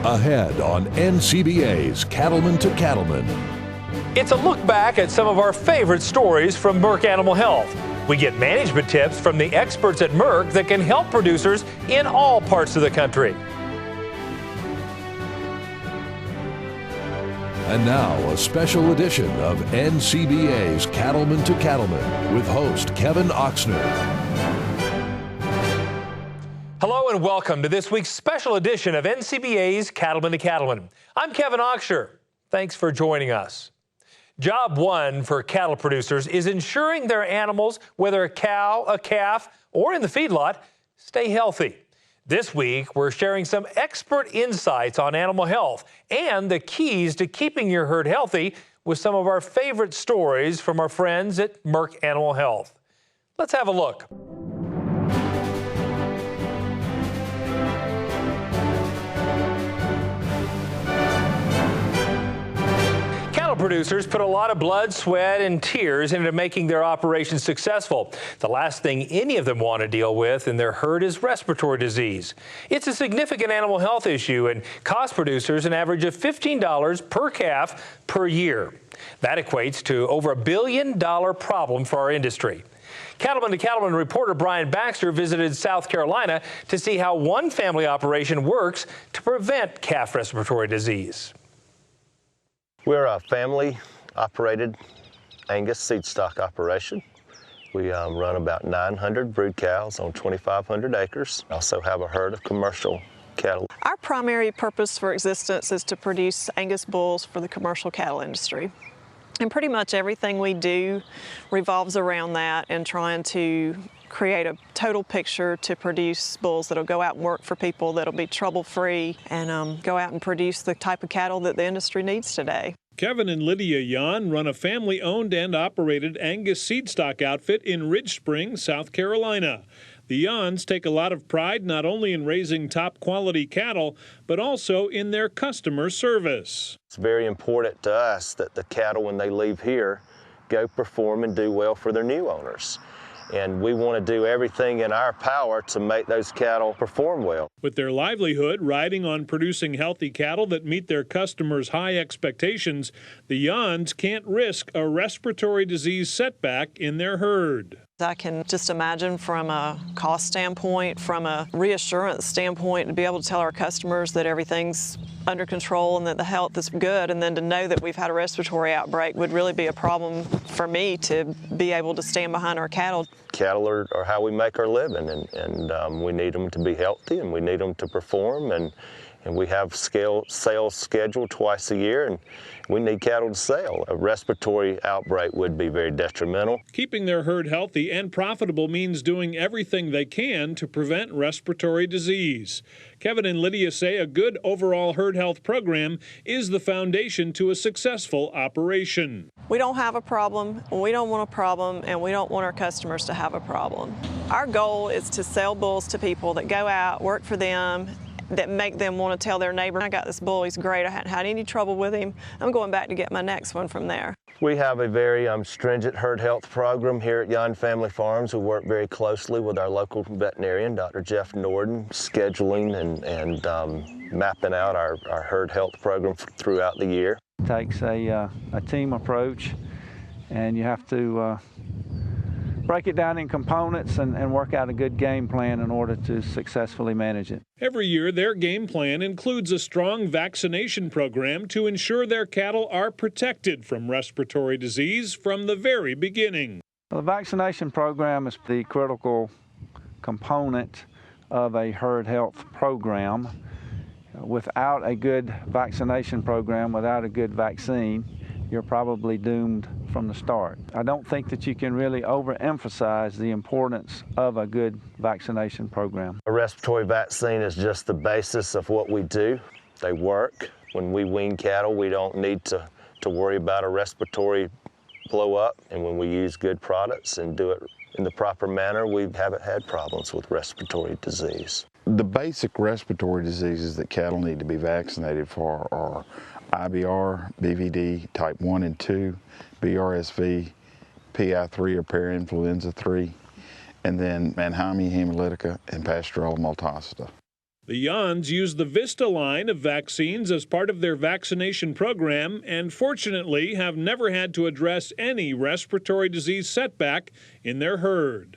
Ahead on NCBA's Cattlemen to Cattlemen. It's a look back at some of our favorite stories from Merck Animal Health. We get management tips from the experts at Merck that can help producers in all parts of the country. And now a special edition of NCBA's Cattlemen to Cattlemen with host Kevin Oxner. Hello and welcome to this week's special edition of NCBA's Cattlemen to Cattlemen. I'm Kevin Oxner. Thanks for joining us. Job one for cattle producers is ensuring their animals, whether a cow, a calf, or in the feedlot, stay healthy. This week, we're sharing some expert insights on animal health and the keys to keeping your herd healthy with some of our favorite stories from our friends at Merck Animal Health. Let's have a look. Producers put a lot of blood, sweat, and tears into making their operations successful. The last thing any of them want to deal with in their herd is respiratory disease. It's a significant animal health issue and costs producers an average of $15 per calf per year. That equates to over $1 billion problem for our industry. Cattlemen to Cattlemen reporter Brian Baxter visited South Carolina to see how one family operation works to prevent calf respiratory disease. We're a family-operated Angus seed stock operation. We run about 900 brood cows on 2,500 acres. Also have a herd of commercial cattle. Our primary purpose for existence is to produce Angus bulls for the commercial cattle industry. And pretty much everything we do revolves around that and trying to create a total picture to produce bulls that'll go out and work for people, that'll be trouble-free, and go out and produce the type of cattle that the industry needs today. Kevin and Lydia Yan run a family-owned and operated Angus seed stock outfit in Ridge Spring, South Carolina. The Yans take a lot of pride not only in raising top-quality cattle, but also in their customer service. It's very important to us that the cattle, when they leave here, go perform and do well for their new owners. And we want to do everything in our power to make those cattle perform well. With their livelihood riding on producing healthy cattle that meet their customers' high expectations, the Yans can't risk a respiratory disease setback in their herd. I can just imagine from a cost standpoint, from a reassurance standpoint, to be able to tell our customers that everything's under control and that the health is good, and then to know that we've had a respiratory outbreak would really be a problem for me to be able to stand behind our cattle. Cattle are how we make our living, and we need them to be healthy, and we need them to perform, and we have sales scheduled twice a year, and we need cattle to sell. A respiratory outbreak would be very detrimental. Keeping their herd healthy and profitable means doing everything they can to prevent respiratory disease. Kevin and Lydia say a good overall herd health program is the foundation to a successful operation. We don't have a problem, we don't want a problem, and we don't want our customers to have a problem. Our goal is to sell bulls to people that go out, work for them, that make them want to tell their neighbor, I got this bull, he's great, I hadn't had any trouble with him, I'm going back to get my next one from there. We have a very stringent herd health program here at Yan Family Farms. We work very closely with our local veterinarian, Dr. Jeff Norden, scheduling and mapping out our herd health program throughout the year. It takes a team approach, and you have to break it down in components and work out a good game plan in order to successfully manage it. Every year, their game plan includes a strong vaccination program to ensure their cattle are protected from respiratory disease from the very beginning. The vaccination program is the critical component of a herd health program. Without a good vaccination program, without a good vaccine, you're probably doomed from the start. I don't think that you can really overemphasize the importance of a good vaccination program. A respiratory vaccine is just the basis of what we do. They work. When we wean cattle, we don't need to worry about a respiratory blow up. And when we use good products and do it in the proper manner, we haven't had problems with respiratory disease. The basic respiratory diseases that cattle need to be vaccinated for are IBR, BVD type 1 and 2, BRSV, PI3 or parainfluenza 3, and then Mannheimia hemolytica and Pasteurella multocida. The Jans use the Vista line of vaccines as part of their vaccination program and fortunately have never had to address any respiratory disease setback in their herd.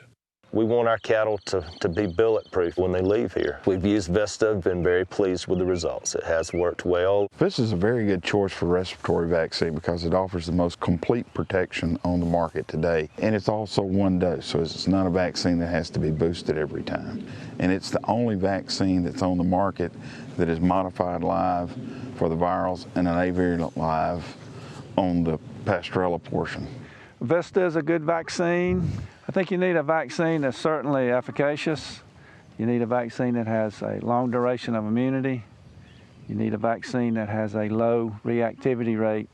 We want our cattle to be bulletproof when they leave here. We've used Vista, been very pleased with the results. It has worked well. Vista is a very good choice for respiratory vaccine because it offers the most complete protection on the market today. And it's also one dose, so it's not a vaccine that has to be boosted every time. And it's the only vaccine that's on the market that is modified live for the virals and an avirulent live on the Pasteurella portion. Vista is a good vaccine. I think you need a vaccine that's certainly efficacious. You need a vaccine that has a long duration of immunity. You need a vaccine that has a low reactivity rate.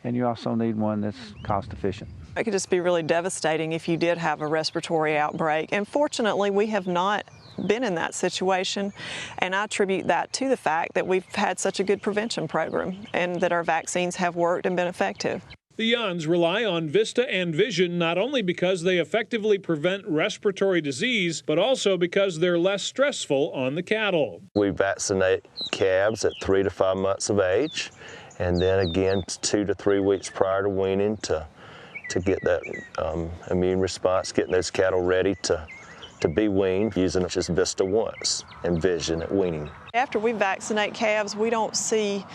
And you also need one that's cost efficient. It could just be really devastating if you did have a respiratory outbreak. And fortunately, we have not been in that situation. And I attribute that to the fact that we've had such a good prevention program and that our vaccines have worked and been effective. The Jans rely on Vista and Vision not only because they effectively prevent respiratory disease, but also because they're less stressful on the cattle. We vaccinate calves at 3 to 5 months of age, and then again 2 to 3 weeks prior to weaning to get that immune response, getting those cattle ready to be weaned, using just Vista once and Vision at weaning. After we vaccinate calves, we don't see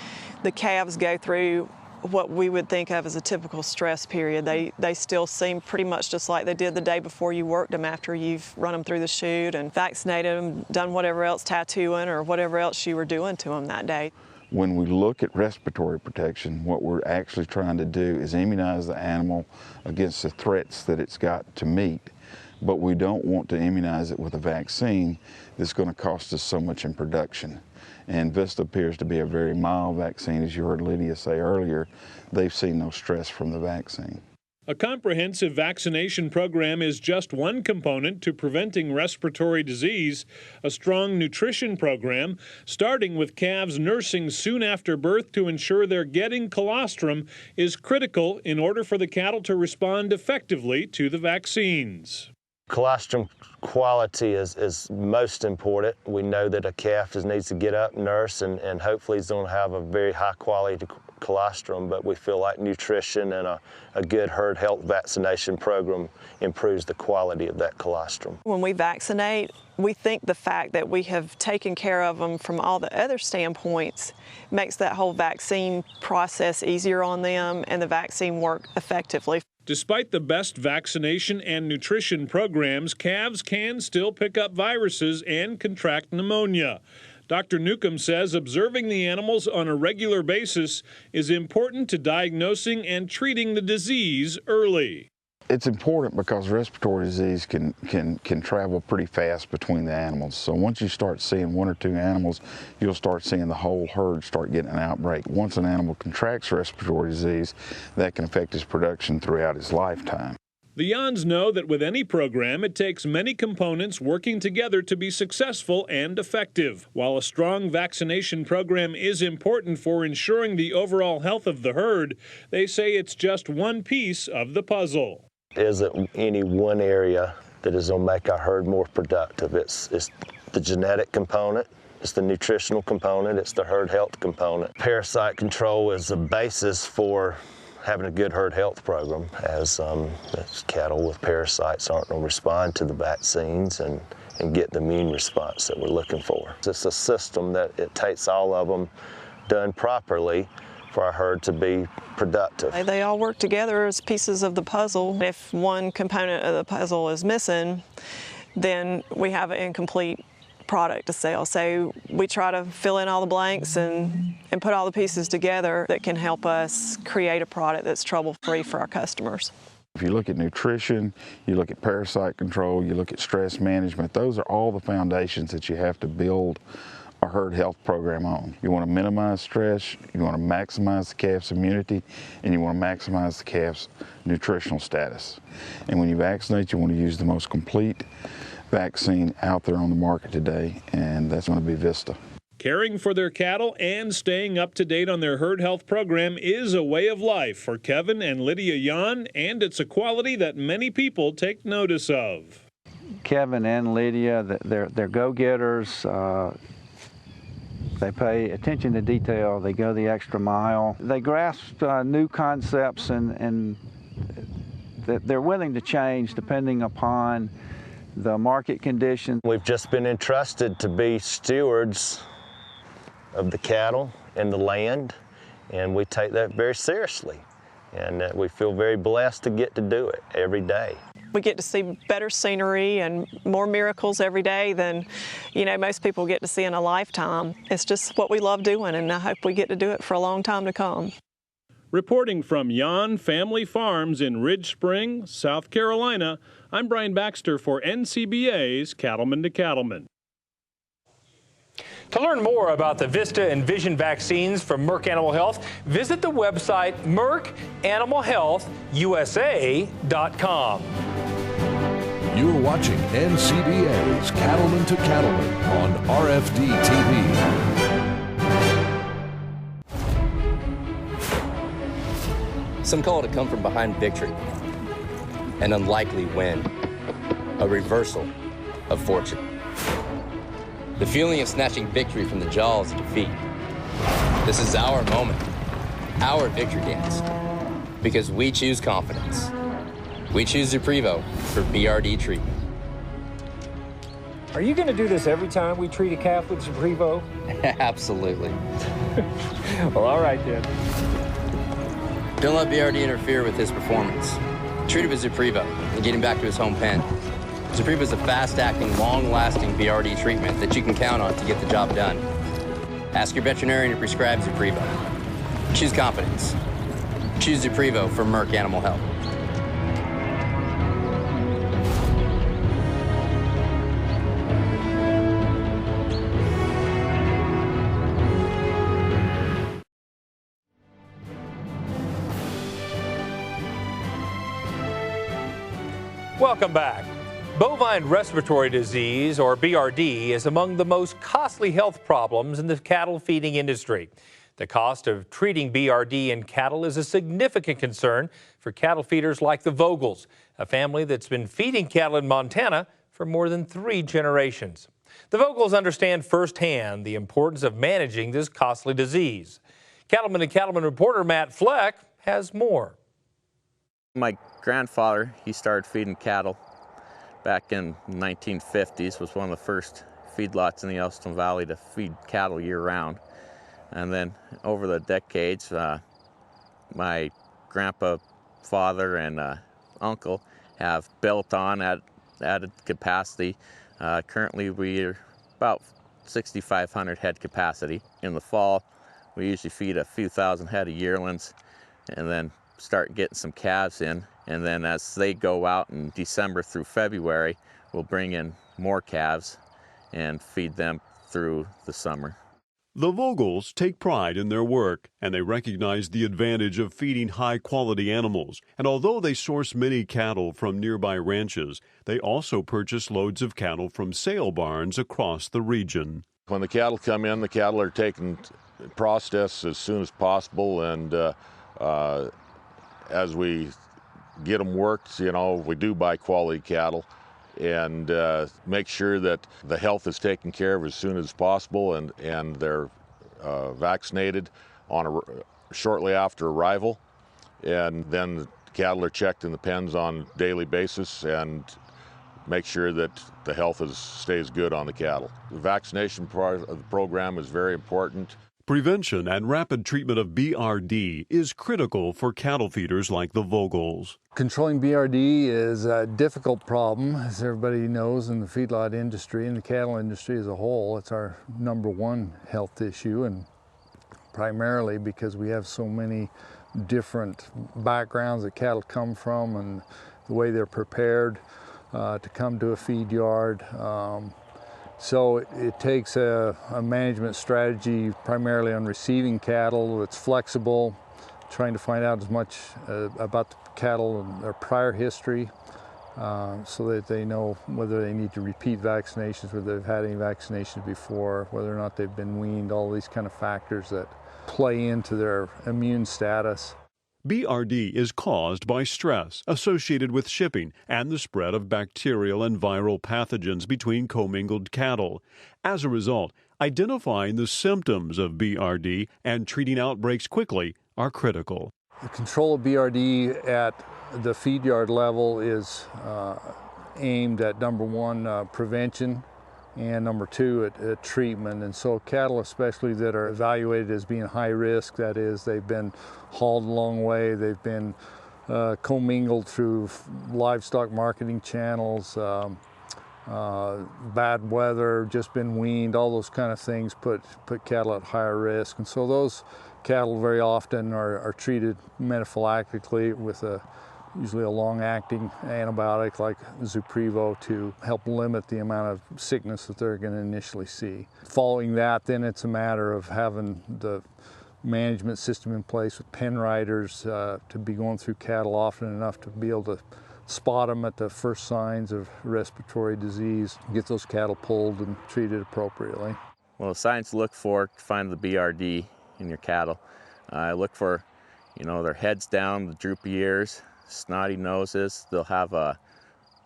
the calves go through what we would think of as a typical stress period. They still seem pretty much just like they did the day before you worked them after you've run them through the chute and vaccinated them, done whatever else, tattooing or whatever else you were doing to them that day. When we look at respiratory protection, what we're actually trying to do is immunize the animal against the threats that it's got to meet, but we don't want to immunize it with a vaccine that's going to cost us so much in production. And Vista appears to be a very mild vaccine. As you heard Lydia say earlier, they've seen no stress from the vaccine. A comprehensive vaccination program is just one component to preventing respiratory disease. A strong nutrition program, starting with calves nursing soon after birth to ensure they're getting colostrum, is critical in order for the cattle to respond effectively to the vaccines. Colostrum quality is most important. We know that a calf just needs to get up, nurse, and hopefully he's going to have a very high quality colostrum, but we feel like nutrition and a good herd health vaccination program improves the quality of that colostrum. When we vaccinate, we think the fact that we have taken care of them from all the other standpoints makes that whole vaccine process easier on them and the vaccine work effectively. Despite the best vaccination and nutrition programs, calves can still pick up viruses and contract pneumonia. Dr. Newcomb says observing the animals on a regular basis is important to diagnosing and treating the disease early. It's important because respiratory disease can travel pretty fast between the animals. So once you start seeing 1 or 2 animals, you'll start seeing the whole herd start getting an outbreak. Once an animal contracts respiratory disease, that can affect its production throughout its lifetime. The Jans know that with any program, it takes many components working together to be successful and effective. While a strong vaccination program is important for ensuring the overall health of the herd, they say it's just one piece of the puzzle. Isn't any one area that is going to make our herd more productive. It's the genetic component, it's the nutritional component, it's the herd health component. Parasite control is the basis for having a good herd health program, as cattle with parasites aren't going to respond to the vaccines and get the immune response that we're looking for. It's a system that it takes all of them done properly for our herd to be productive. They all work together as pieces of the puzzle. If one component of the puzzle is missing, then we have an incomplete product to sell. So we try to fill in all the blanks and put all the pieces together that can help us create a product that's trouble-free for our customers. If you look at nutrition, you look at parasite control, you look at stress management, those are all the foundations that you have to build a herd health program on. You want to minimize stress, you want to maximize the calf's immunity, and you want to maximize the calf's nutritional status. And when you vaccinate, you want to use the most complete vaccine out there on the market today, and that's going to be Vista. Caring for their cattle and staying up to date on their herd health program is a way of life for Kevin and Lydia Jan, and it's a quality that many people take notice of. Kevin and Lydia, they're go-getters. They pay attention to detail. They go the extra mile. They grasp new concepts and they're willing to change depending upon the market conditions. We've just been entrusted to be stewards of the cattle and the land, and we take that very seriously. And we feel very blessed to get to do it every day. We get to see better scenery and more miracles every day than, most people get to see in a lifetime. It's just what we love doing, and I hope we get to do it for a long time to come. Reporting from Jan Family Farms in Ridge Spring, South Carolina, I'm Brian Baxter for NCBA's Cattlemen to Cattlemen. To learn more about the Vista and Vision vaccines from Merck Animal Health, visit the website merckanimalhealthusa.com. You're watching NCBA's Cattlemen to Cattlemen on RFD TV. Some call it a come-from-behind victory, an unlikely win, a reversal of fortune. The feeling of snatching victory from the jaws of defeat. This is our moment, our victory dance, because we choose confidence. We choose Zuprevo for BRD treatment. Are you going to do this every time we treat a calf with Zuprevo? Absolutely. Well, all right then. Don't let BRD interfere with his performance. Treat it with Zuprevo and get him back to his home pen. Zuprevo is a fast-acting, long-lasting BRD treatment that you can count on to get the job done. Ask your veterinarian to prescribe Zuprevo. Choose confidence. Choose Zuprevo from Merck Animal Health. Welcome back. Bovine respiratory disease, or BRD, is among the most costly health problems in the cattle feeding industry. The cost of treating BRD in cattle is a significant concern for cattle feeders like the Vogels, a family that's been feeding cattle in Montana for more than 3 generations. The Vogels understand firsthand the importance of managing this costly disease. Cattleman and Cattleman reporter Matt Fleck has more. My grandfather, he started feeding cattle back in the 1950s, was one of the first feedlots in the Yellowstone Valley to feed cattle year-round. And then over the decades, my grandpa, father, and uncle have built on at added capacity. Currently, we're about 6,500 head capacity. In the fall, we usually feed a few thousand head of yearlings and then start getting some calves in. And then as they go out in December through February, we'll bring in more calves and feed them through the summer. The Vogels take pride in their work, and they recognize the advantage of feeding high-quality animals. And although they source many cattle from nearby ranches, they also purchase loads of cattle from sale barns across the region. When the cattle come in, the cattle are taken processed as soon as possible, and as we get them worked, we do buy quality cattle and make sure that the health is taken care of as soon as possible, and they're vaccinated shortly after arrival, and then the cattle are checked in the pens on a daily basis and make sure that the health stays good on the cattle. The vaccination part of the program is very important. Prevention and rapid treatment of BRD is critical for cattle feeders like the Vogels. Controlling BRD is a difficult problem, as everybody knows, in the feedlot industry and the cattle industry as a whole. It's our #1 health issue, and primarily because we have so many different backgrounds that cattle come from and the way they're prepared to come to a feed yard. So it takes a management strategy primarily on receiving cattle that's flexible, trying to find out as much about the cattle and their prior history so that they know whether they need to repeat vaccinations, whether they've had any vaccinations before, whether or not they've been weaned, all these kind of factors that play into their immune status. BRD is caused by stress associated with shipping and the spread of bacterial and viral pathogens between commingled cattle. As a result, Identifying the symptoms of BRD and treating outbreaks quickly are critical. The control of BRD at the feed yard level is aimed at number one, prevention, and number two, at treatment. And so cattle especially that are evaluated as being high risk, that is, they've been hauled a long way, they've been commingled through livestock marketing channels, bad weather, just been weaned, all those kind of things put cattle at higher risk. And so those cattle very often are treated metaphylactically with usually a long-acting antibiotic like Zuprevo to help limit the amount of sickness that they're going to initially see. Following that, then it's a matter of having the management system in place with pen riders to be going through cattle often enough to be able to spot them at the first signs of respiratory disease, get those cattle pulled and treated appropriately. Well, the signs to look for to find the BRD in your cattle, look for, their heads down, the droopy ears, snotty noses. They'll have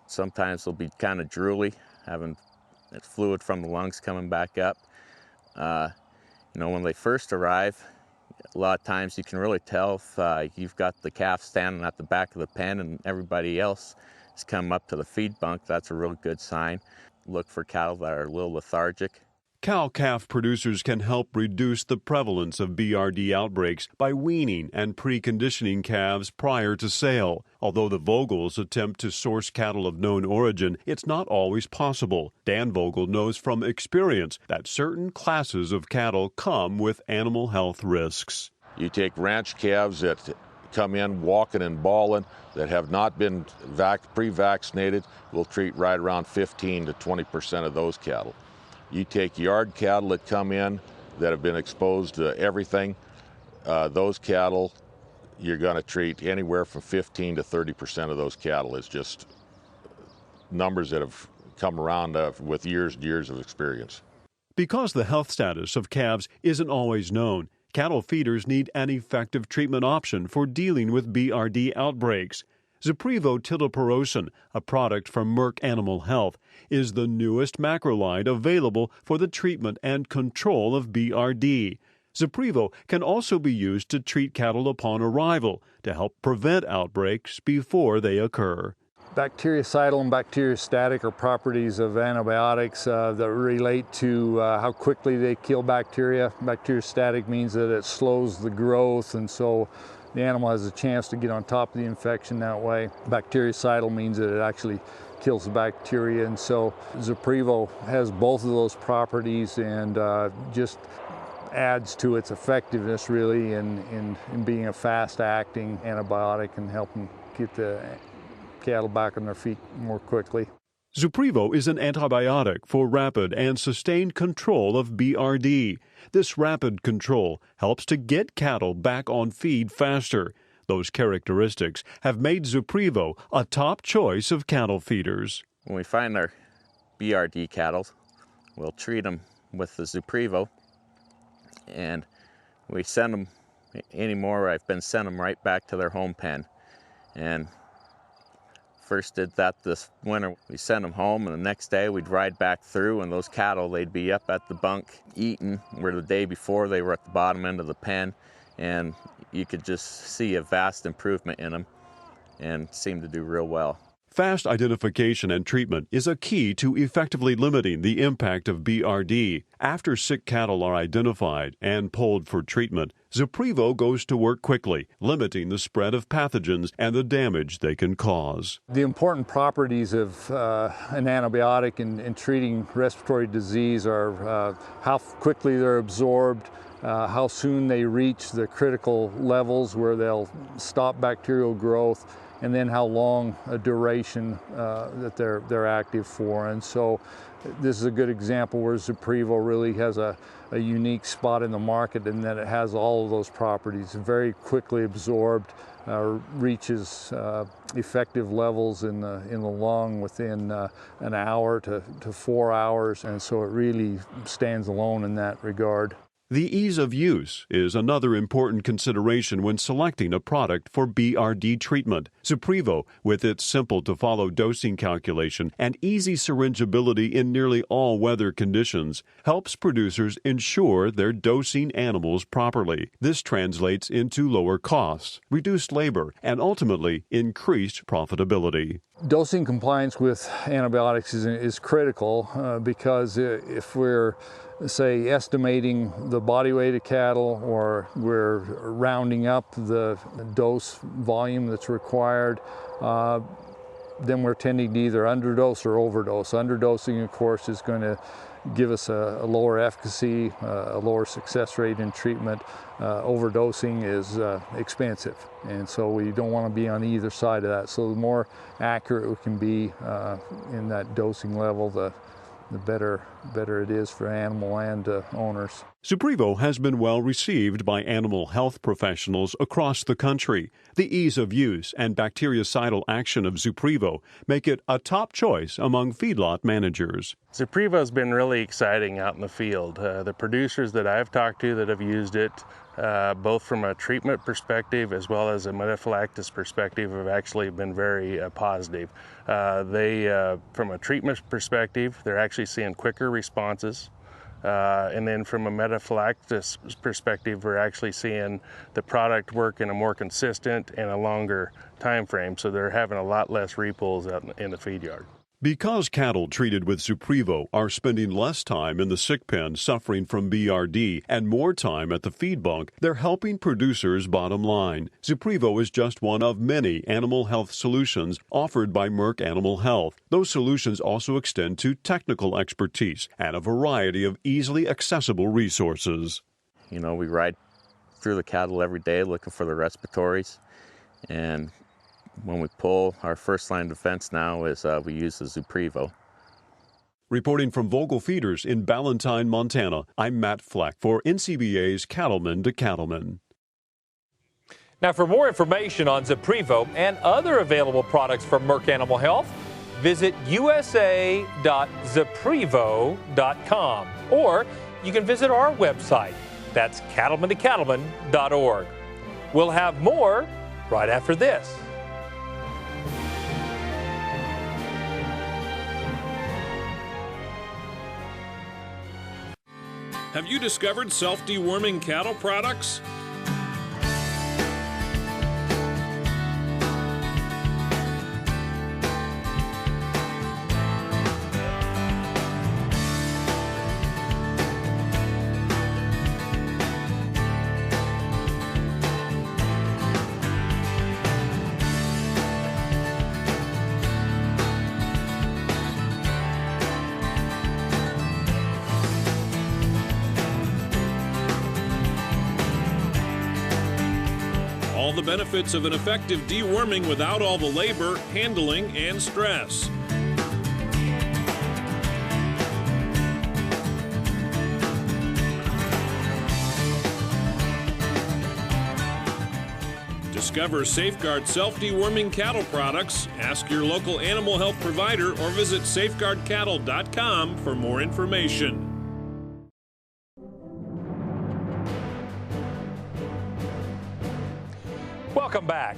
sometimes they'll be kind of drooly, having fluid from the lungs coming back up. When they first arrive, a lot of times you can really tell if you've got the calf standing at the back of the pen and everybody else is coming up to the feed bunk. That's a real good sign. Look for cattle that are a little lethargic. Cow-calf producers can help reduce the prevalence of BRD outbreaks by weaning and preconditioning calves prior to sale. Although the Vogels attempt to source cattle of known origin, it's not always possible. Dan Vogel knows from experience that certain classes of cattle come with animal health risks. You take ranch calves that come in walking and bawling that have not been pre-vaccinated, we'll treat right around 15 to 20% of those cattle. You take yard cattle that come in that have been exposed to everything, those cattle, you're going to treat anywhere from 15 to 30% of those cattle. Is just numbers that have come around with years and years of experience. Because the health status of calves isn't always known, cattle feeders need an effective treatment option for dealing with BRD outbreaks. Zuprevo tildoporosin, a product from Merck Animal Health, is the newest macrolide available for the treatment and control of BRD. Zuprevo can also be used to treat cattle upon arrival to help prevent outbreaks before they occur. Bactericidal and bacteriostatic are properties of antibiotics that relate to how quickly they kill bacteria. Bacteriostatic means that it slows the growth, and so the animal has a chance to get on top of the infection that way. Bactericidal means that it actually kills the bacteria, and so Zuprevo has both of those properties and just adds to its effectiveness really in being a fast-acting antibiotic and helping get the cattle back on their feet more quickly. Zuprevo is an antibiotic for rapid and sustained control of BRD. This rapid control helps to get cattle back on feed faster. Those characteristics have made Zuprevo a top choice of cattle feeders. When we find our BRD cattle, we'll treat them with the Zuprevo, and we send them anymore. I've been sending them right back to their home pen. And first did that this winter. We sent them home, and the next day we'd ride back through, and those cattle, they'd be up at the bunk eating, where the day before they were at the bottom end of the pen, and you could just see a vast improvement in them and seemed to do real well. Fast identification and treatment is a key to effectively limiting the impact of BRD. After sick cattle are identified and pulled for treatment, Zuprevo goes to work quickly, limiting the spread of pathogens and the damage they can cause. The important properties of an antibiotic in treating respiratory disease are how quickly they're absorbed, how soon they reach the critical levels where they'll stop bacterial growth, and then how long a duration that they're active for. And so this is a good example where Zuprevo really has a unique spot in the market in that it has all of those properties. Very quickly absorbed, reaches effective levels in the lung within an hour to 4 hours, and so it really stands alone in that regard. The ease of use is another important consideration when selecting a product for BRD treatment. Zuprevo, with its simple-to-follow dosing calculation and easy syringeability in nearly all weather conditions, helps producers ensure they're dosing animals properly. This translates into lower costs, reduced labor, and ultimately increased profitability. Dosing compliance with antibiotics is critical because if we're, say, estimating the body weight of cattle, or we're rounding up the dose volume that's required, then we're tending to either underdose or overdose. Underdosing, of course, is going to give us a lower efficacy, a lower success rate in treatment. Overdosing is expensive, and so we don't want to be on either side of that. So the more accurate we can be in that dosing level, the better it is for animal and owners. Zuprevo has been well received by animal health professionals across the country. The ease of use and bactericidal action of Zuprevo make it a top choice among feedlot managers. Zuprevo has been really exciting out in the field. The producers that I've talked to that have used it, both from a treatment perspective as well as a metaphylaxis perspective, have actually been very positive. From a treatment perspective, they're actually seeing quicker responses. And then from a metaphylaxis perspective, we're actually seeing the product work in a more consistent and a longer time frame, so they're having a lot less repulls out in the feed yard. Because cattle treated with Zuprevo are spending less time in the sick pen suffering from BRD and more time at the feed bunk, they're helping producers' bottom line. Zuprevo is just one of many animal health solutions offered by Merck Animal Health. Those solutions also extend to technical expertise and a variety of easily accessible resources. You know, we ride through the cattle every day looking for the respiratories, and when we pull, our first line of defense now is we use the Zuprevo. Reporting from Vogel Feeders in Ballantine, Montana, I'm Matt Fleck for NCBA's Cattlemen to Cattlemen. Now, for more information on Zuprevo and other available products from Merck Animal Health, visit usa.zuprevo.com, or you can visit our website. That's cattlementocattlemen.org. We'll have more right after this. Have you discovered self-deworming cattle products? All the benefits of an effective deworming without all the labor, handling, and stress. Discover Safeguard self-deworming cattle products. Ask your local animal health provider or visit safeguardcattle.com for more information. Welcome back.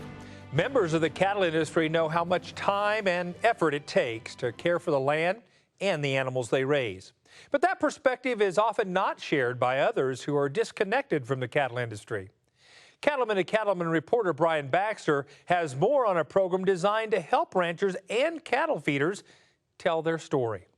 Members of the cattle industry know how much time and effort it takes to care for the land and the animals they raise. But that perspective is often not shared by others who are disconnected from the cattle industry. Cattlemen to Cattlemen reporter Brian Baxter has more on a program designed to help ranchers and cattle feeders tell their story.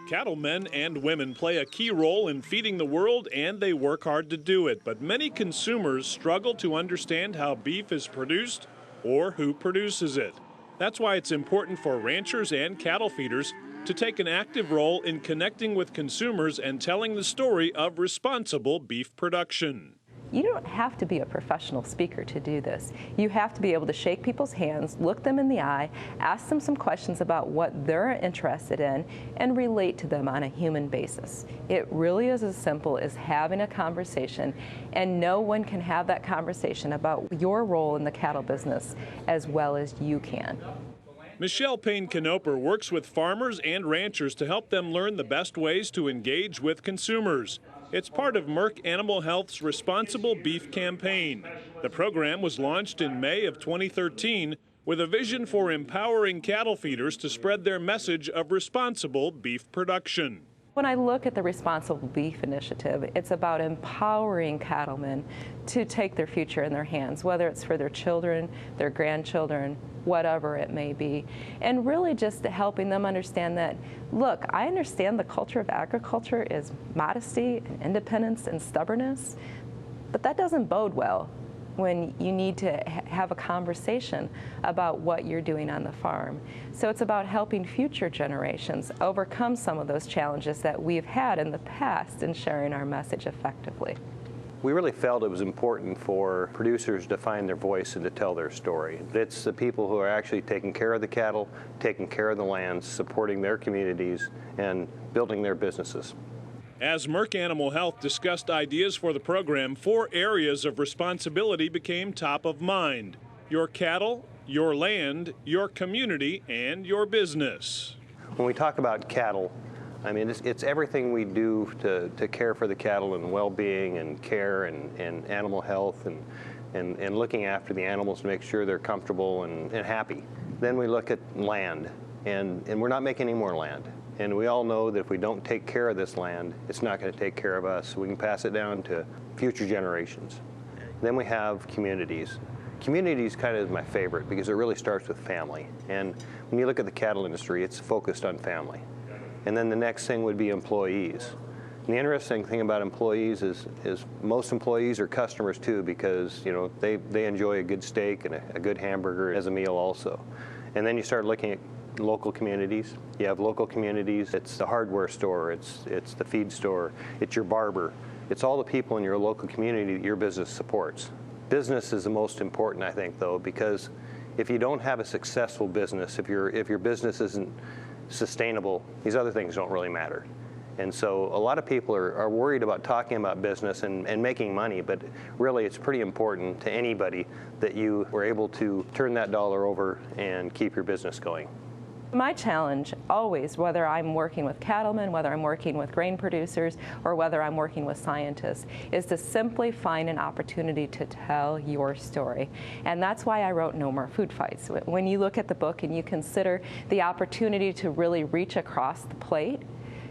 Cattlemen and women play a key role in feeding the world, and they work hard to do it. But many consumers struggle to understand how beef is produced or who produces it. That's why it's important for ranchers and cattle feeders to take an active role in connecting with consumers and telling the story of responsible beef production. You don't have to be a professional speaker to do this. You have to be able to shake people's hands, look them in the eye, ask them some questions about what they're interested in, and relate to them on a human basis. It really is as simple as having a conversation, and no one can have that conversation about your role in the cattle business as well as you can. Michelle Payne-Canoper works with farmers and ranchers to help them learn the best ways to engage with consumers. It's part of Merck Animal Health's Responsible Beef campaign. The program was launched in May of 2013 with a vision for empowering cattle feeders to spread their message of responsible beef production. When I look at the Responsible Beef Initiative, it's about empowering cattlemen to take their future in their hands, whether it's for their children, their grandchildren, whatever it may be, and really just helping them understand that, look, I understand the culture of agriculture is modesty and independence and stubbornness, but that doesn't bode well when you need to have a conversation about what you're doing on the farm. So it's about helping future generations overcome some of those challenges that we've had in the past and sharing our message effectively. We really felt it was important for producers to find their voice and to tell their story. It's the people who are actually taking care of the cattle, taking care of the lands, supporting their communities, and building their businesses. As Merck Animal Health discussed ideas for the program, 4 areas of responsibility became top of mind: your cattle, your land, your community, and your business. When we talk about cattle, I mean, it's everything we do to care for the cattle and well-being and care and animal health and looking after the animals to make sure they're comfortable and happy. Then we look at land, and we're not making any more land. And we all know that if we don't take care of this land, it's not going to take care of us. We can pass it down to future generations. Then we have communities. Communities kind of is my favorite because it really starts with family. And when you look at the cattle industry, it's focused on family. And then the next thing would be employees. And the interesting thing about employees is most employees are customers too, because they enjoy a good steak and a good hamburger as a meal also. And then you start looking at local communities. You have local communities. It's the hardware store, it's the feed store, it's your barber. It's all the people in your local community that your business supports. Business is the most important, I think, though, because if you don't have a successful business, if your business isn't sustainable, these other things don't really matter. And so a lot of people are worried about talking about business and making money, but really it's pretty important to anybody that you were able to turn that dollar over and keep your business going. My challenge always, whether I'm working with cattlemen, whether I'm working with grain producers, or whether I'm working with scientists, is to simply find an opportunity to tell your story. And that's why I wrote No More Food Fights. When you look at the book and you consider the opportunity to really reach across the plate,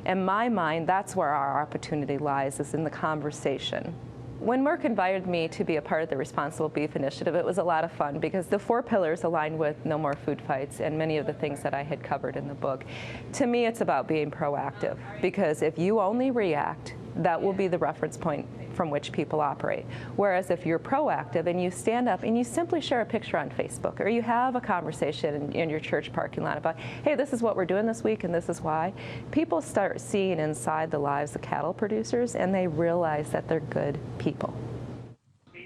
in my mind, that's where our opportunity lies, is in the conversation. When Merck invited me to be a part of the Responsible Beef Initiative, it was a lot of fun because the 4 pillars aligned with No More Food Fights and many of the things that I had covered in the book. To me, it's about being proactive, because if you only react, that will be the reference point from which people operate. Whereas if you're proactive and you stand up and you simply share a picture on Facebook, or you have a conversation in your church parking lot about, hey, this is what we're doing this week and this is why, people start seeing inside the lives of cattle producers and they realize that they're good people.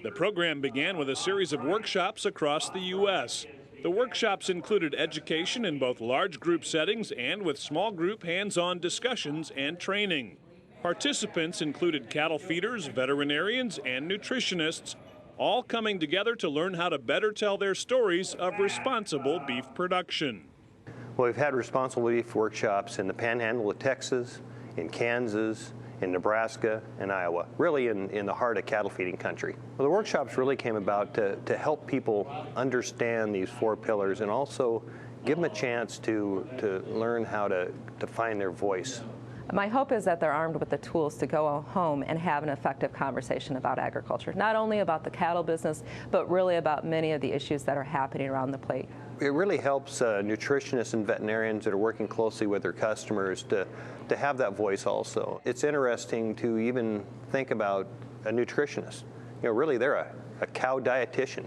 The program began with a series of workshops across the U.S. The workshops included education in both large group settings and with small group hands-on discussions and training. Participants included cattle feeders, veterinarians, and nutritionists, all coming together to learn how to better tell their stories of responsible beef production. Well, we've had responsible beef workshops in the Panhandle of Texas, in Kansas, in Nebraska, and Iowa, really in the heart of cattle feeding country. Well, the workshops really came about to help people understand these 4 pillars and also give them a chance to learn how to find their voice. My hope is that they're armed with the tools to go home and have an effective conversation about agriculture, not only about the cattle business, but really about many of the issues that are happening around the plate. It really helps nutritionists and veterinarians that are working closely with their customers to have that voice also. It's interesting to even think about a nutritionist. Really they're a cow dietitian.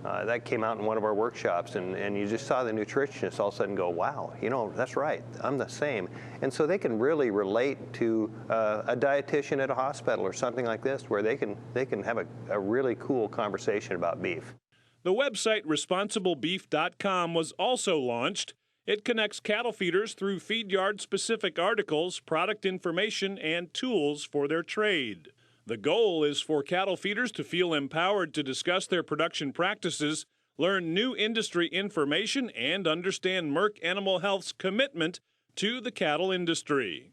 That came out in one of our workshops, and you just saw the nutritionist all of a sudden go, wow, that's right, I'm the same. And so they can really relate to a dietitian at a hospital or something like this, where they can have a really cool conversation about beef. The website responsiblebeef.com was also launched. It connects cattle feeders through feed yard specific articles, product information, and tools for their trade. The goal is for cattle feeders to feel empowered to discuss their production practices, learn new industry information, and understand Merck Animal Health's commitment to the cattle industry.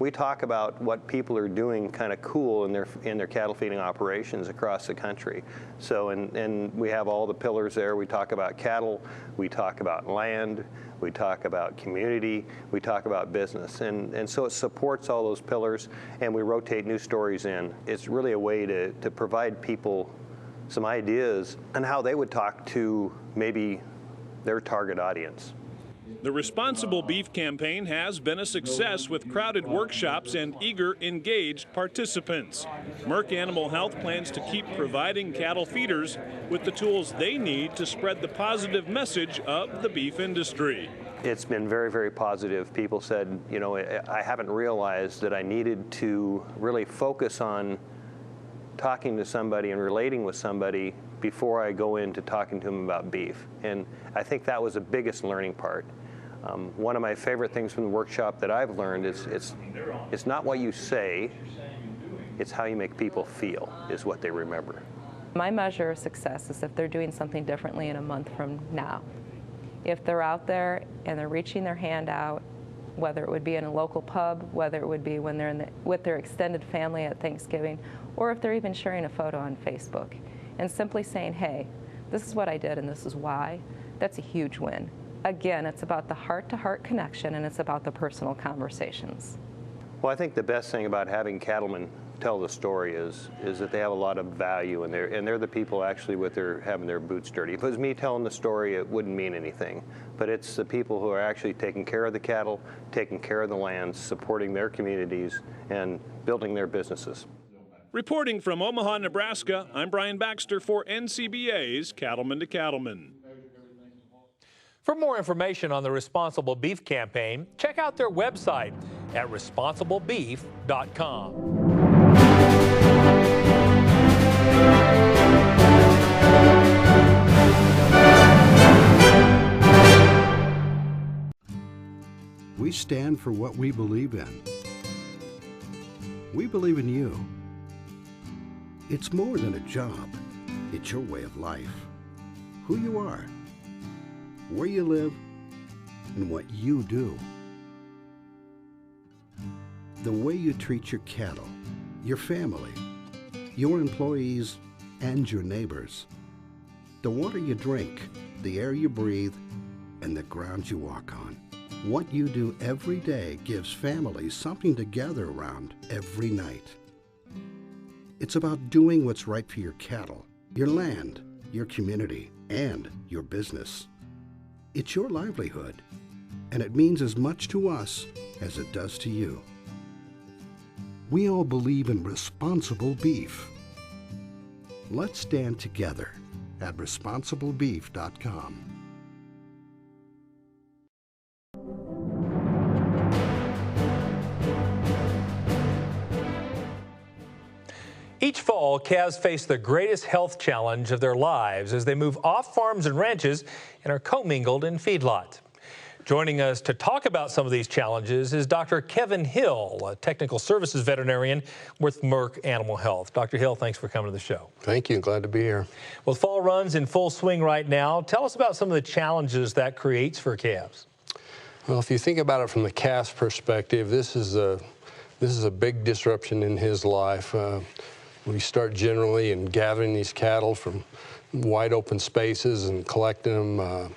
we talk about what people are doing kind of cool in their cattle feeding operations across the country. So, and we have all the pillars there. We talk about cattle, we talk about land, we talk about community, we talk about business. And so it supports all those pillars, and we rotate new stories in. It's really a way to provide people some ideas on how they would talk to maybe their target audience. The Responsible Beef campaign has been a success with crowded workshops and eager, engaged participants. Merck Animal Health plans to keep providing cattle feeders with the tools they need to spread the positive message of the beef industry. It's been very, very positive. People said, you know, I haven't realized that I needed to really focus on talking to somebody and relating with somebody before I go into talking to them about beef. And I think that was the biggest learning part. One of my favorite things from the workshop that I've learned is it's not what you say, it's how you make people feel is what they remember. My measure of success is if they're doing something differently in a month from now. If they're out there and they're reaching their hand out, whether it would be in a local pub, whether it would be when they're with their extended family at Thanksgiving, or if they're even sharing a photo on Facebook, and simply saying, hey, this is what I did and this is why, that's a huge win. Again, it's about the heart-to-heart connection, and it's about the personal conversations. Well, I think the best thing about having cattlemen tell the story is that they have a lot of value, and they're the people actually having their boots dirty. If it was me telling the story, it wouldn't mean anything. But it's the people who are actually taking care of the cattle, taking care of the lands, supporting their communities, and building their businesses. Reporting from Omaha, Nebraska, I'm Brian Baxter for NCBA's Cattlemen to Cattlemen. For more information on the Responsible Beef campaign, check out their website at responsiblebeef.com. We stand for what we believe in. We believe in you. It's more than a job. It's your way of life. Who you are, where you live, and what you do. The way you treat your cattle, your family, your employees, and your neighbors. The water you drink, the air you breathe, and the ground you walk on. What you do every day gives families something to gather around every night. It's about doing what's right for your cattle, your land, your community, and your business. It's your livelihood, and it means as much to us as it does to you. We all believe in responsible beef. Let's stand together at responsiblebeef.com. Each fall, calves face the greatest health challenge of their lives as they move off farms and ranches and are commingled in feedlots. Joining us to talk about some of these challenges is Dr. Kevin Hill, a technical services veterinarian with Merck Animal Health. Dr. Hill, thanks for coming to the show. Thank you. Glad to be here. Well, fall runs in full swing right now. Tell us about some of the challenges that creates for calves. Well, if you think about it from the calf's perspective, this is a big disruption in his life. We start generally in gathering these cattle from wide open spaces and collecting them,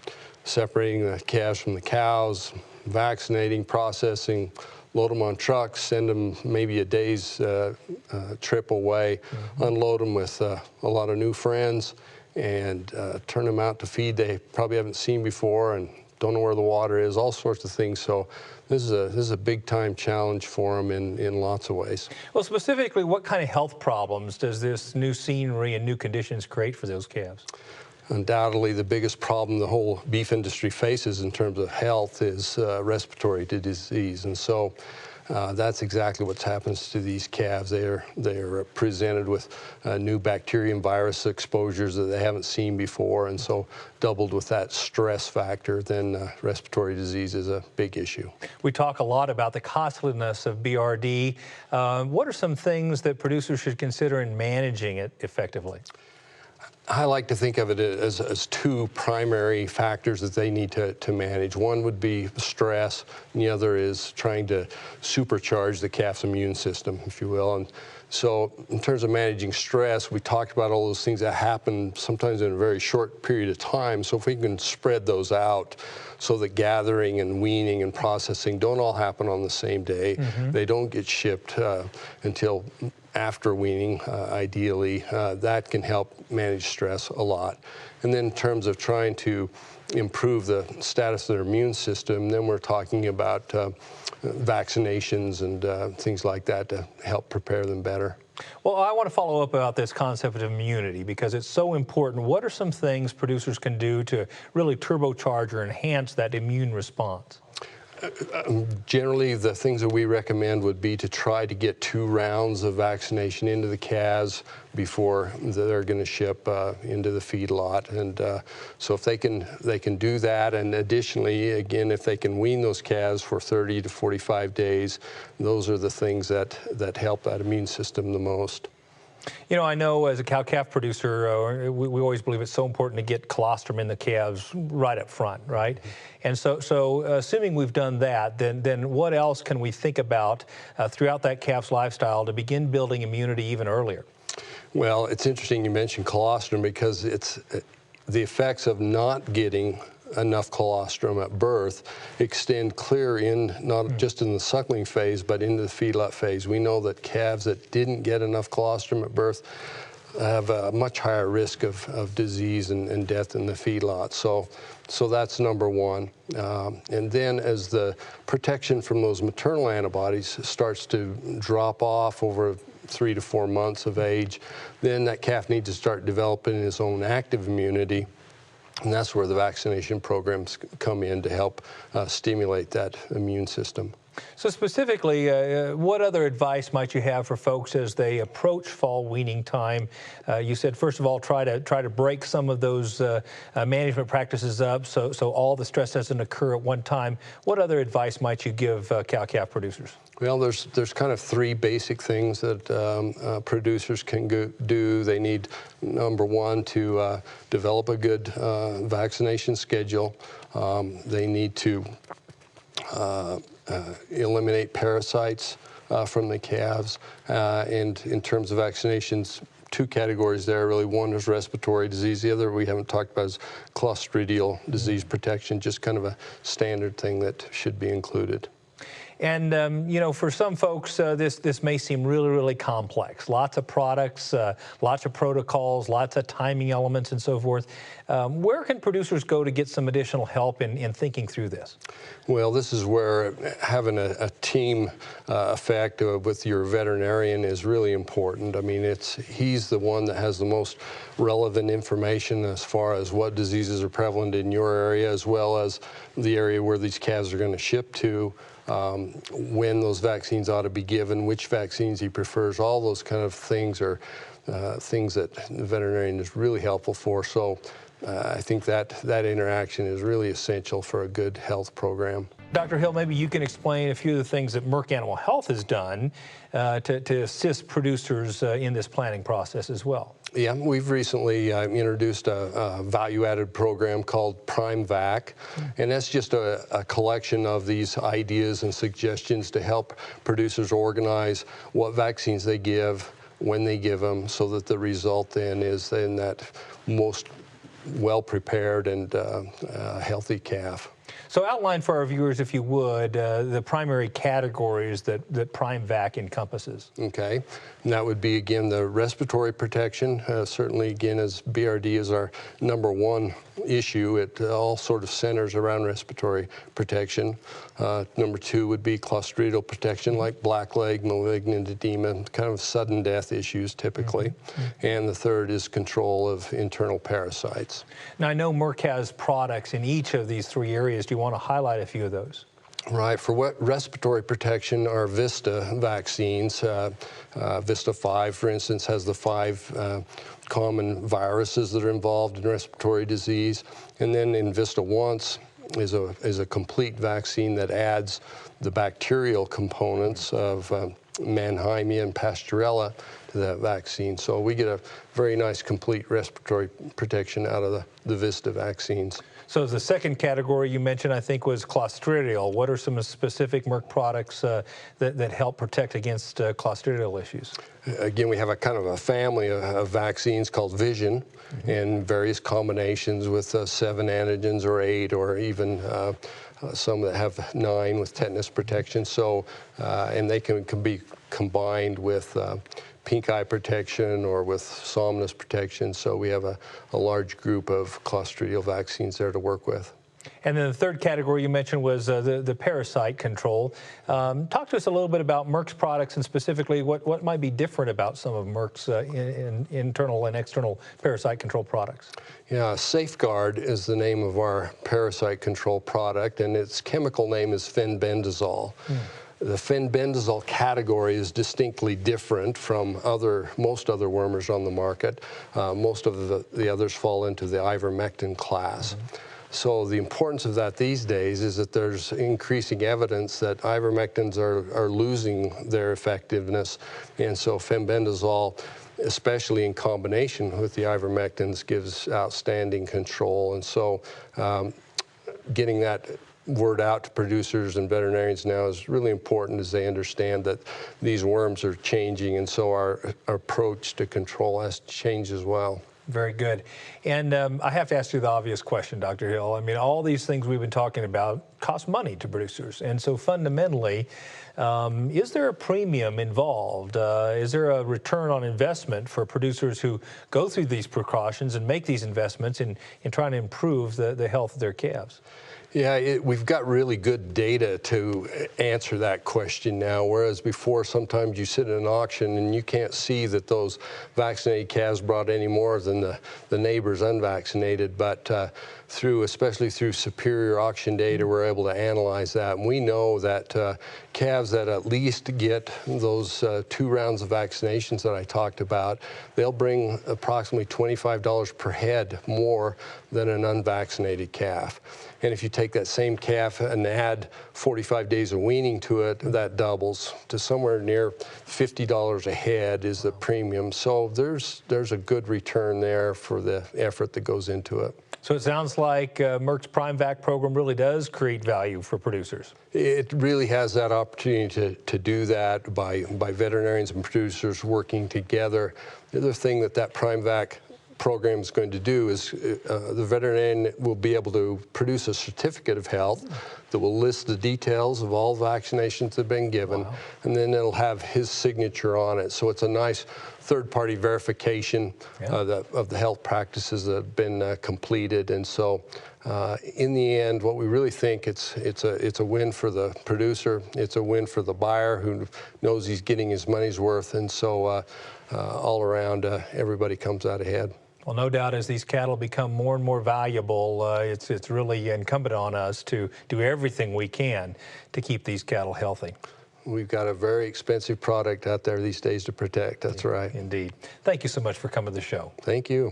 separating the calves from the cows, vaccinating, processing, load them on trucks, send them maybe a day's trip away, unload them with a lot of new friends, and turn them out to feed they probably haven't seen before and don't know where the water is, all sorts of things. So this is a big time challenge for them in lots of ways. Well, specifically, what kind of health problems does this new scenery and new conditions create for those calves? Undoubtedly, the biggest problem the whole beef industry faces in terms of health is respiratory disease. And so that's exactly what happens to these calves. They are presented with new bacteria and virus exposures that they haven't seen before, and so doubled with that stress factor, then respiratory disease is a big issue. We talk a lot about the costliness of BRD. What are some things that producers should consider in managing it effectively? I like to think of it as two primary factors that they need to manage. One would be stress, and the other is trying to supercharge the calf's immune system, if you will. And so in terms of managing stress, we talked about all those things that happen sometimes in a very short period of time. So if we can spread those out so that gathering and weaning and processing don't all happen on the same day, they don't get shipped until after weaning, ideally, that can help manage stress a lot. And then in terms of trying to improve the status of their immune system, then we're talking about vaccinations and things like that to help prepare them better. Well, I want to follow up about this concept of immunity because it's so important. What are some things producers can do to really turbocharge or enhance that immune response? Generally, the things that we recommend would be to try to get 2 rounds of vaccination into the calves before they're going to ship into the feedlot. And so if they can do that, and additionally, again, if they can wean those calves for 30 to 45 days, those are the things that help that immune system the most. You know, I know as a cow-calf producer, we always believe it's so important to get colostrum in the calves right up front, right? And so assuming we've done that, then what else can we think about throughout that calf's lifestyle to begin building immunity even earlier? Well, it's interesting you mentioned colostrum because it's the effects of not getting enough colostrum at birth extend clear in not just in the suckling phase but into the feedlot phase. We know that calves that didn't get enough colostrum at birth have a much higher risk of disease and death in the feedlot. So that's number one. And then as the protection from those maternal antibodies starts to drop off over 3 to 4 months of age, then that calf needs to start developing its own active immunity. And that's where the vaccination programs come in to help stimulate that immune system. So specifically, what other advice might you have for folks as they approach fall weaning time? You said, first of all, try to break some of those management practices up so all the stress doesn't occur at one time. What other advice might you give cow-calf producers? Well, there's kind of 3 basic things that producers can do. They need, number one, to develop a good vaccination schedule. They need to eliminate parasites from the calves. And in terms of vaccinations, 2 categories there, really. One is respiratory disease. The other we haven't talked about is Clostridial disease protection, just kind of a standard thing that should be included. And, you know, for some folks, this may seem really, really complex. Lots of products, lots of protocols, lots of timing elements and so forth. Where can producers go to get some additional help in thinking through this? Well, this is where having a team effect with your veterinarian is really important. I mean, he's the one that has the most relevant information as far as what diseases are prevalent in your area, as well as the area where these calves are going to ship to. When those vaccines ought to be given, which vaccines he prefers, all those kind of things are things that the veterinarian is really helpful for. So I think that interaction is really essential for a good health program. Dr. Hill, maybe you can explain a few of the things that Merck Animal Health has done to assist producers in this planning process as well. Yeah, we've recently introduced a value-added program called Prime Vac, and that's just a collection of these ideas and suggestions to help producers organize what vaccines they give, when they give them, so that the result then is then that most well-prepared and healthy calf. So outline for our viewers, if you would, the primary categories that Prime Vac encompasses. Okay, and that would be, again, the respiratory protection. Certainly, again, as BRD is our #1 issue, it all sort of centers around respiratory protection. Number 2 would be clostridial protection, like blackleg, malignant edema, kind of sudden death issues typically. And the 3rd is control of internal parasites. Now, I know Merck has products in each of these 3 areas. Do you want to highlight a few of those? Right. For respiratory protection, our Vista vaccines, Vista 5, for instance, has the 5 common viruses that are involved in respiratory disease. And then in Vista Once is a complete vaccine that adds the bacterial components of Mannheimia and Pasteurella to that vaccine. So we get a very nice complete respiratory protection out of the Vista vaccines. So the second category you mentioned, I think, was Clostridial. What are some specific Merck products that help protect against Clostridial issues? Again, we have a kind of a family of vaccines called Vision, and various combinations with 7 antigens or 8, or even some that have 9 with tetanus protection. So, and they can be combined with pink eye protection or with somnus protection. So we have a large group of Clostridial vaccines there to work with. And then the third category you mentioned was the parasite control. Talk to us a little bit about Merck's products, and specifically what might be different about some of Merck's internal and external parasite control products. Yeah, Safeguard is the name of our parasite control product, and its chemical name is fenbendazole. The fenbendazole category is distinctly different from most other wormers on the market. Most of the others fall into the ivermectin class. So the importance of that these days is that there's increasing evidence that ivermectins are losing their effectiveness, and so fenbendazole, especially in combination with the ivermectins, gives outstanding control. And so getting that word out to producers and veterinarians now is really important, as they understand that these worms are changing, and so our approach to control has to change as well. Very good. And I have to ask you the obvious question, Dr. Hill. I mean, all these things we've been talking about cost money to producers. And so fundamentally, is there a premium involved? Is there a return on investment for producers who go through these precautions and make these investments in trying to improve the health of their calves? Yeah, we've got really good data to answer that question now, whereas before sometimes you sit at an auction and you can't see that those vaccinated calves brought any more than the neighbors unvaccinated, but especially through superior auction data, we're able to analyze that. And we know that calves that at least get those 2 rounds of vaccinations that I talked about, they'll bring approximately $25 per head more than an unvaccinated calf. And if you take that same calf and add 45 days of weaning to it, that doubles to somewhere near $50 a head is the premium. So there's a good return there for the effort that goes into it. So it sounds like Merck's PrimeVac program really does create value for producers. It really has that opportunity to do that by veterinarians and producers working together. The other thing that PrimeVac program is going to do is the veterinarian will be able to produce a certificate of health that will list the details of all vaccinations that have been given, and then it'll have his signature on it. So it's a nice third-party verification of the health practices that have been completed. And so in the end, what we really think it's a win for the producer, it's a win for the buyer who knows he's getting his money's worth, and so all around everybody comes out ahead. Well, no doubt as these cattle become more and more valuable, it's really incumbent on us to do everything we can to keep these cattle healthy. We've got a very expensive product out there these days to protect. That's right. Indeed. Thank you so much for coming to the show. Thank you.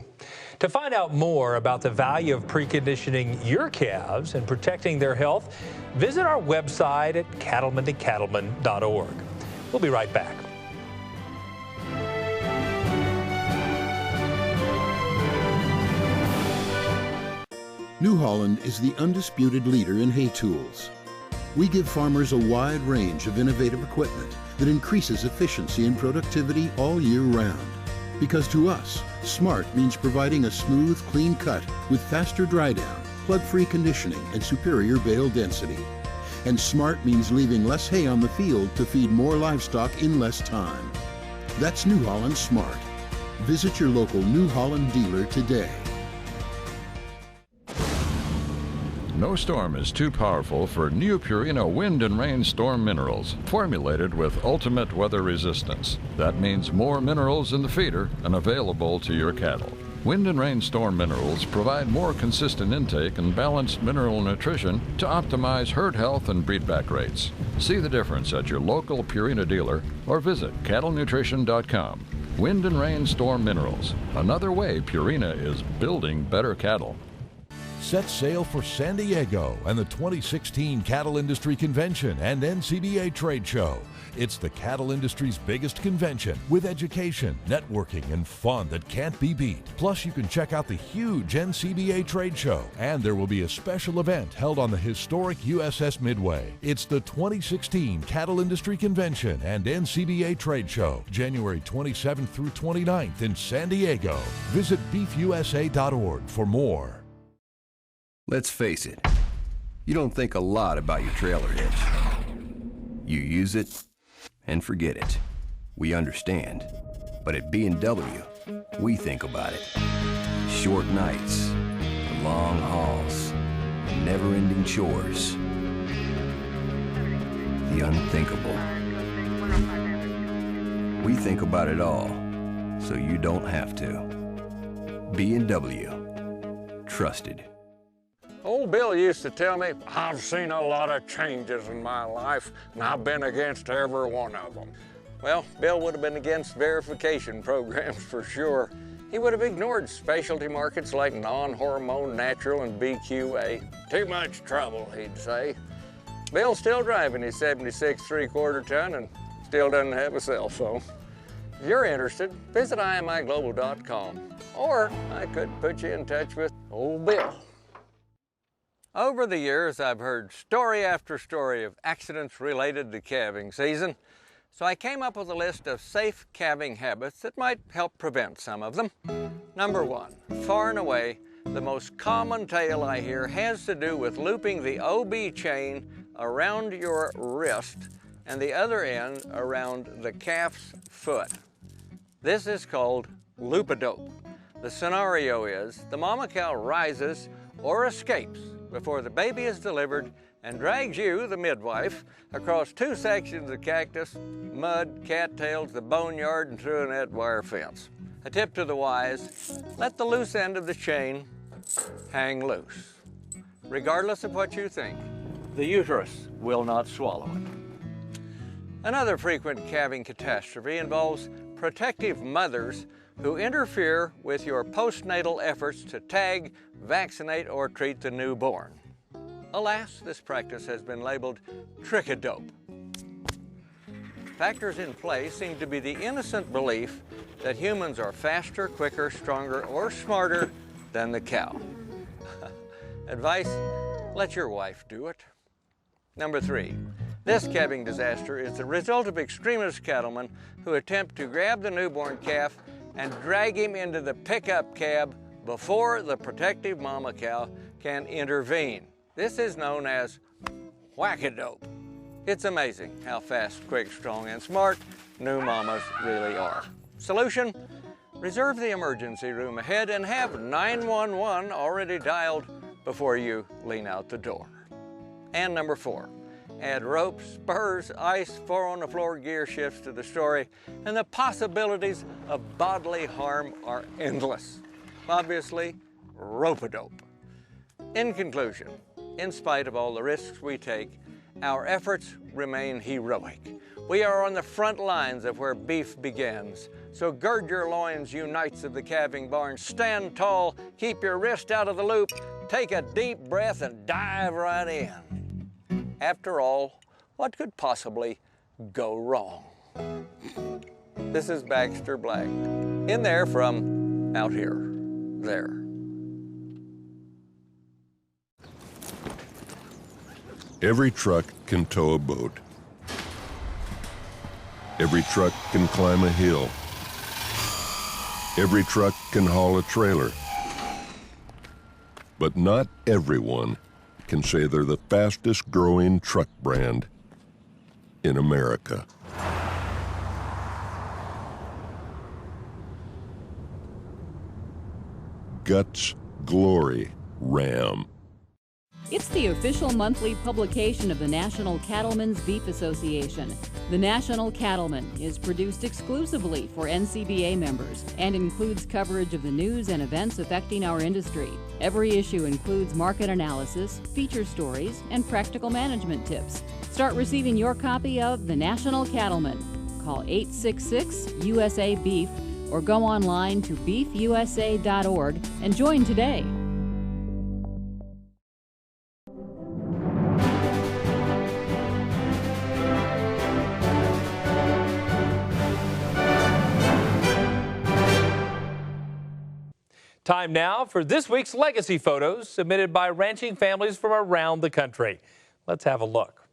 To find out more about the value of preconditioning your calves and protecting their health, visit our website at cattlementocattlemen.org. We'll be right back. New Holland is the undisputed leader in hay tools. We give farmers a wide range of innovative equipment that increases efficiency and productivity all year round. Because to us, smart means providing a smooth, clean cut with faster dry down, plug-free conditioning, and superior bale density. And smart means leaving less hay on the field to feed more livestock in less time. That's New Holland Smart. Visit your local New Holland dealer today. No storm is too powerful for new Purina Wind and Rain Storm Minerals, formulated with ultimate weather resistance. That means more minerals in the feeder and available to your cattle. Wind and Rain Storm Minerals provide more consistent intake and balanced mineral nutrition to optimize herd health and breedback rates. See the difference at your local Purina dealer or visit cattlenutrition.com. Wind and Rain Storm Minerals, another way Purina is building better cattle. Set sail for San Diego and the 2016 Cattle Industry Convention and NCBA Trade Show. It's the cattle industry's biggest convention with education, networking, and fun that can't be beat. Plus, you can check out the huge NCBA trade show, and there will be a special event held on the historic USS Midway. It's the 2016 Cattle Industry Convention and NCBA Trade Show, January 27th through 29th in San Diego. Visit beefusa.org for more. Let's face it, you don't think a lot about your trailer hitch. You use it and forget it. We understand. But at B&W, we think about it. Short nights, the long hauls, the never-ending chores, the unthinkable. We think about it all, so you don't have to. B&W. Trusted. Old Bill used to tell me, I've seen a lot of changes in my life, and I've been against every one of them. Well, Bill would have been against verification programs for sure. He would have ignored specialty markets like non-hormone natural and BQA. Too much trouble, he'd say. Bill's still driving his 76 3/4 ton and still doesn't have a cell phone. If you're interested, visit imiglobal.com, or I could put you in touch with old Bill. Over the years, I've heard story after story of accidents related to calving season, so I came up with a list of safe calving habits that might help prevent some of them. Number 1, far and away, the most common tale I hear has to do with looping the OB chain around your wrist and the other end around the calf's foot. This is called loop-a-dope. The scenario is the mama cow rises or escapes before the baby is delivered and drags you, the midwife, across 2 sections of cactus, mud, cattails, the boneyard, and through a net wire fence. A tip to the wise, let the loose end of the chain hang loose. Regardless of what you think, the uterus will not swallow it. Another frequent calving catastrophe involves protective mothers who interfere with your postnatal efforts to tag, vaccinate, or treat the newborn. Alas, this practice has been labeled trick-a-dope. Factors in play seem to be the innocent belief that humans are faster, quicker, stronger, or smarter than the cow. Advice, let your wife do it. Number 3, this calving disaster is the result of extremist cattlemen who attempt to grab the newborn calf and drag him into the pickup cab before the protective mama cow can intervene. This is known as whack-a-dope. It's amazing how fast, quick, strong, and smart new mamas really are. Solution? Reserve the emergency room ahead and have 911 already dialed before you lean out the door. And number 4, add ropes, spurs, ice, 4-on-the-floor gear shifts to the story, and the possibilities of bodily harm are endless. Obviously, rope-a-dope. In conclusion, in spite of all the risks we take, our efforts remain heroic. We are on the front lines of where beef begins. So gird your loins, you knights of the calving barn. Stand tall, keep your wrist out of the loop, take a deep breath and dive right in. After all, what could possibly go wrong? This is Baxter Black. In there from out here, there. Every truck can tow a boat. Every truck can climb a hill. Every truck can haul a trailer. But not everyone can say they're the fastest growing truck brand in America. Guts Glory Ram. It's the official monthly publication of the National Cattlemen's Beef Association. The National Cattlemen is produced exclusively for NCBA members and includes coverage of the news and events affecting our industry. Every issue includes market analysis, feature stories, and practical management tips. Start receiving your copy of The National Cattlemen. Call 866-USA-BEEF or go online to beefusa.org and join today. Time now for this week's legacy photos submitted by ranching families from around the country. Let's have a look.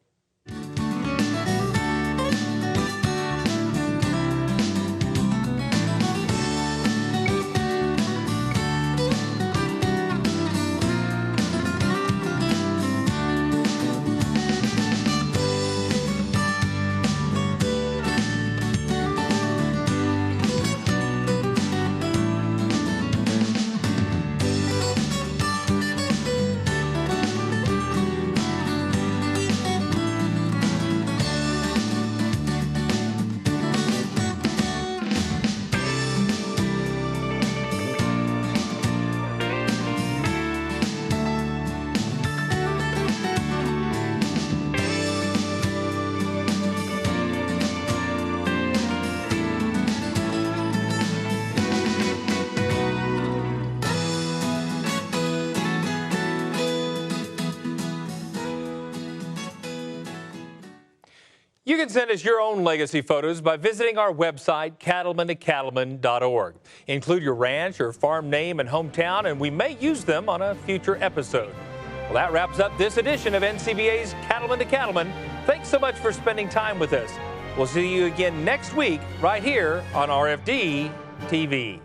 You can send us your own legacy photos by visiting our website, cattlemen2cattlemen.org. Include your ranch or farm name and hometown, and we may use them on a future episode. Well, that wraps up this edition of NCBA's Cattlemen to Cattlemen. Thanks so much for spending time with us. We'll see you again next week right here on RFD TV.